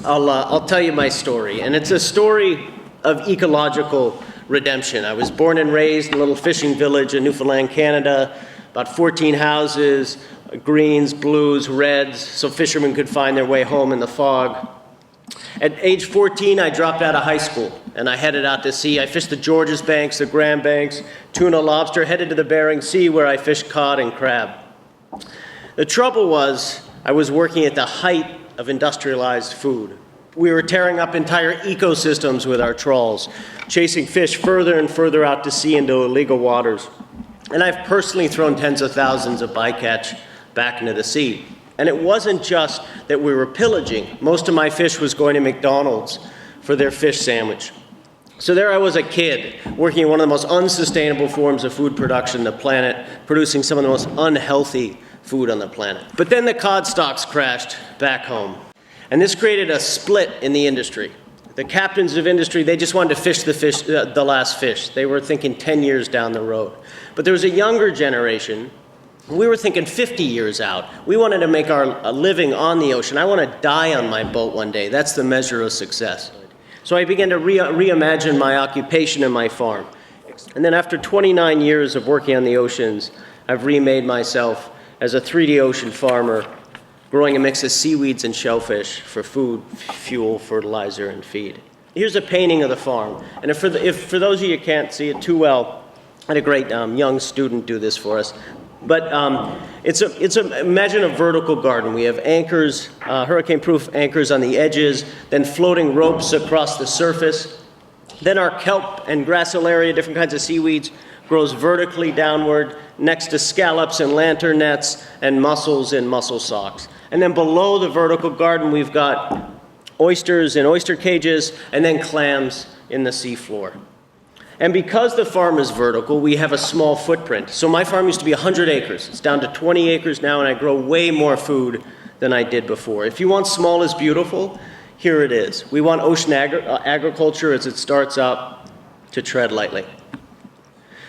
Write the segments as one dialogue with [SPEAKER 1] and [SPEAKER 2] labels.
[SPEAKER 1] I'll tell you my story, and it's a story of ecological redemption. I was born and raised in a little fishing village in Newfoundland, Canada, about 14 houses, greens, blues, reds, so fishermen could find their way home in the fog. At age 14, I dropped out of high school, and I headed out to sea. I fished the Georges Banks, the Grand Banks, tuna, lobster, headed to the Bering Sea where I fished cod and crab. The trouble was, I was working at the height of industrialized food. We were tearing up entire ecosystems with our trawls, chasing fish further and further out to sea into illegal waters. And I've personally thrown tens of thousands of bycatch back into the sea. And it wasn't just that we were pillaging. Most of my fish was going to McDonald's for their fish sandwich. So there I was, a kid, working in one of the most unsustainable forms of food production on the planet, producing some of the most unhealthy food on the planet. But then the cod stocks crashed back home. And this created a split in the industry. The captains of industry, they just wanted to fish the last fish. They were thinking 10 years down the road. But there was a younger generation. We were thinking 50 years out. We wanted to make a living on the ocean. I want to die on my boat one day. That's the measure of success. So I began to reimagine my occupation and my farm. And then after 29 years of working on the oceans, I've remade myself as a 3D ocean farmer, growing a mix of seaweeds and shellfish for food, fuel, fertilizer, and feed. Here's a painting of the farm. And if for those of you who can't see it too well, I had a great young student do this for us. But imagine a vertical garden. We have anchors, hurricane-proof anchors on the edges, then floating ropes across the surface. Then our kelp and gracilaria, different kinds of seaweeds, grows vertically downward next to scallops and lantern nets and mussels in mussel socks. And then below the vertical garden, we've got oysters in oyster cages and then clams in the seafloor. And because the farm is vertical, we have a small footprint. So my farm used to be 100 acres. It's down to 20 acres now, and I grow way more food than I did before. If you want small is beautiful, here it is. We want ocean agriculture as it starts up to tread lightly.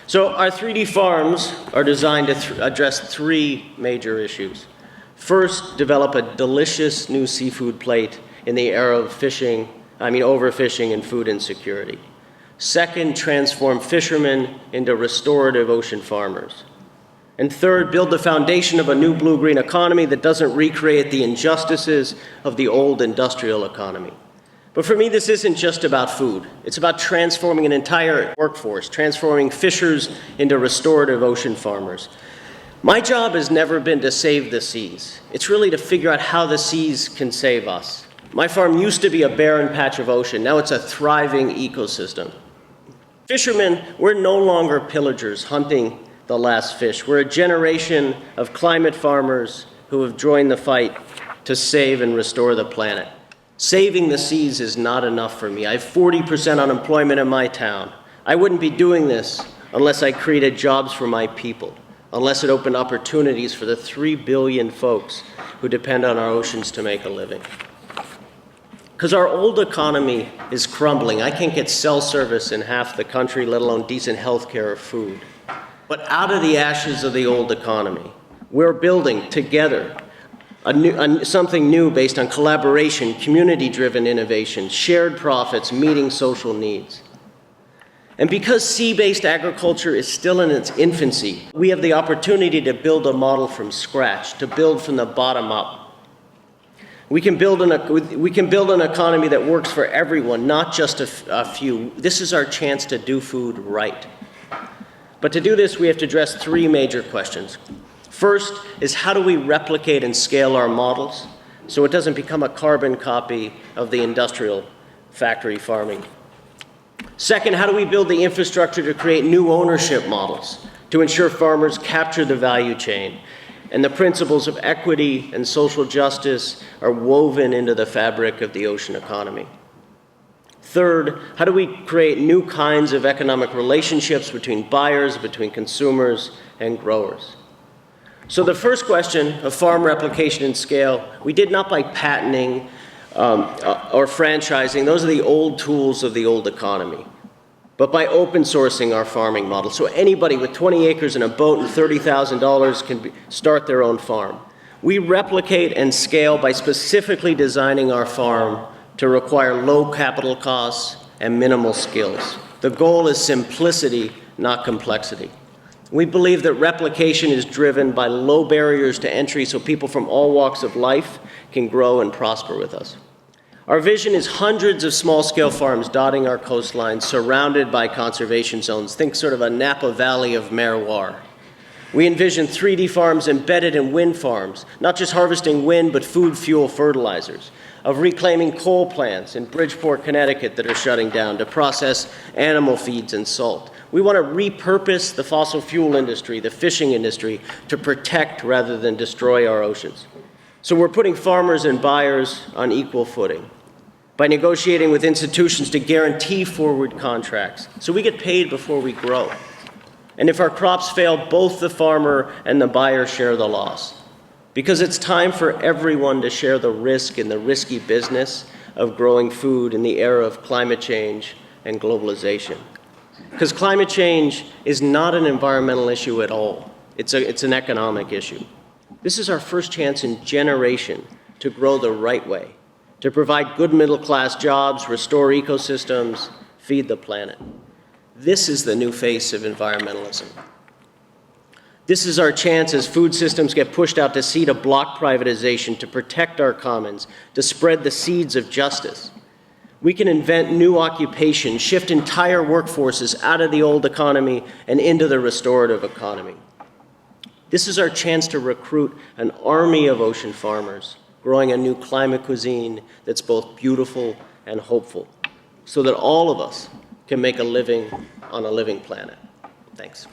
[SPEAKER 1] So our 3D farms are designed to address three major issues. First, develop a delicious new seafood plate in the era of overfishing and food insecurity. Second, transform fishermen into restorative ocean farmers. And third, build the foundation of a new blue-green economy that doesn't recreate the injustices of the old industrial economy. But for me, this isn't just about food. It's about transforming an entire workforce, transforming fishers into restorative ocean farmers. My job has never been to save the seas. It's really to figure out how the seas can save us. My farm used to be a barren patch of ocean. Now it's a thriving ecosystem. Fishermen, we're no longer pillagers hunting the last fish. We're a generation of climate farmers who have joined the fight to save and restore the planet. Saving the seas is not enough for me. I have 40% unemployment in my town. I wouldn't be doing this unless I created jobs for my people, unless it opened opportunities for the 3 billion folks who depend on our oceans to make a living. Because our old economy is crumbling. I can't get cell service in half the country, let alone decent health care or food. But out of the ashes of the old economy, we're building together something new based on collaboration, community-driven innovation, shared profits, meeting social needs. And because sea-based agriculture is still in its infancy, we have the opportunity to build a model from scratch, to build from the bottom up. We can build an economy that works for everyone, not just a few. This is our chance to do food right. But to do this, we have to address three major questions. First is, how do we replicate and scale our models so it doesn't become a carbon copy of the industrial factory farming? Second, how do we build the infrastructure to create new ownership models to ensure farmers capture the value chain and the principles of equity and social justice are woven into the fabric of the ocean economy? Third, how do we create new kinds of economic relationships between buyers, between consumers, and growers? So the first question of farm replication and scale, we did not by patenting or franchising. Those are the old tools of the old economy. But by open sourcing our farming model. So anybody with 20 acres and a boat and $30,000 can start their own farm. We replicate and scale by specifically designing our farm to require low capital costs and minimal skills. The goal is simplicity, not complexity. We believe that replication is driven by low barriers to entry so people from all walks of life can grow and prosper with us. Our vision is hundreds of small-scale farms dotting our coastline, surrounded by conservation zones. Think sort of a Napa Valley of Merroir. We envision 3D farms embedded in wind farms, not just harvesting wind, but food, fuel, fertilizers, of reclaiming coal plants in Bridgeport, Connecticut that are shutting down to process animal feeds and salt. We want to repurpose the fossil fuel industry, the fishing industry, to protect rather than destroy our oceans. So we're putting farmers and buyers on equal footing by negotiating with institutions to guarantee forward contracts so we get paid before we grow. And if our crops fail, both the farmer and the buyer share the loss. Because it's time for everyone to share the risk in the risky business of growing food in the era of climate change and globalization. Because climate change is not an environmental issue at all. It's an economic issue. This is our first chance in generation to grow the right way, to provide good middle-class jobs, restore ecosystems, feed the planet. This is the new face of environmentalism. This is our chance as food systems get pushed out to sea to block privatization, to protect our commons, to spread the seeds of justice. We can invent new occupations, shift entire workforces out of the old economy and into the restorative economy. This is our chance to recruit an army of ocean farmers, growing a new climate cuisine that's both beautiful and hopeful, so that all of us can make a living on a living planet. Thanks.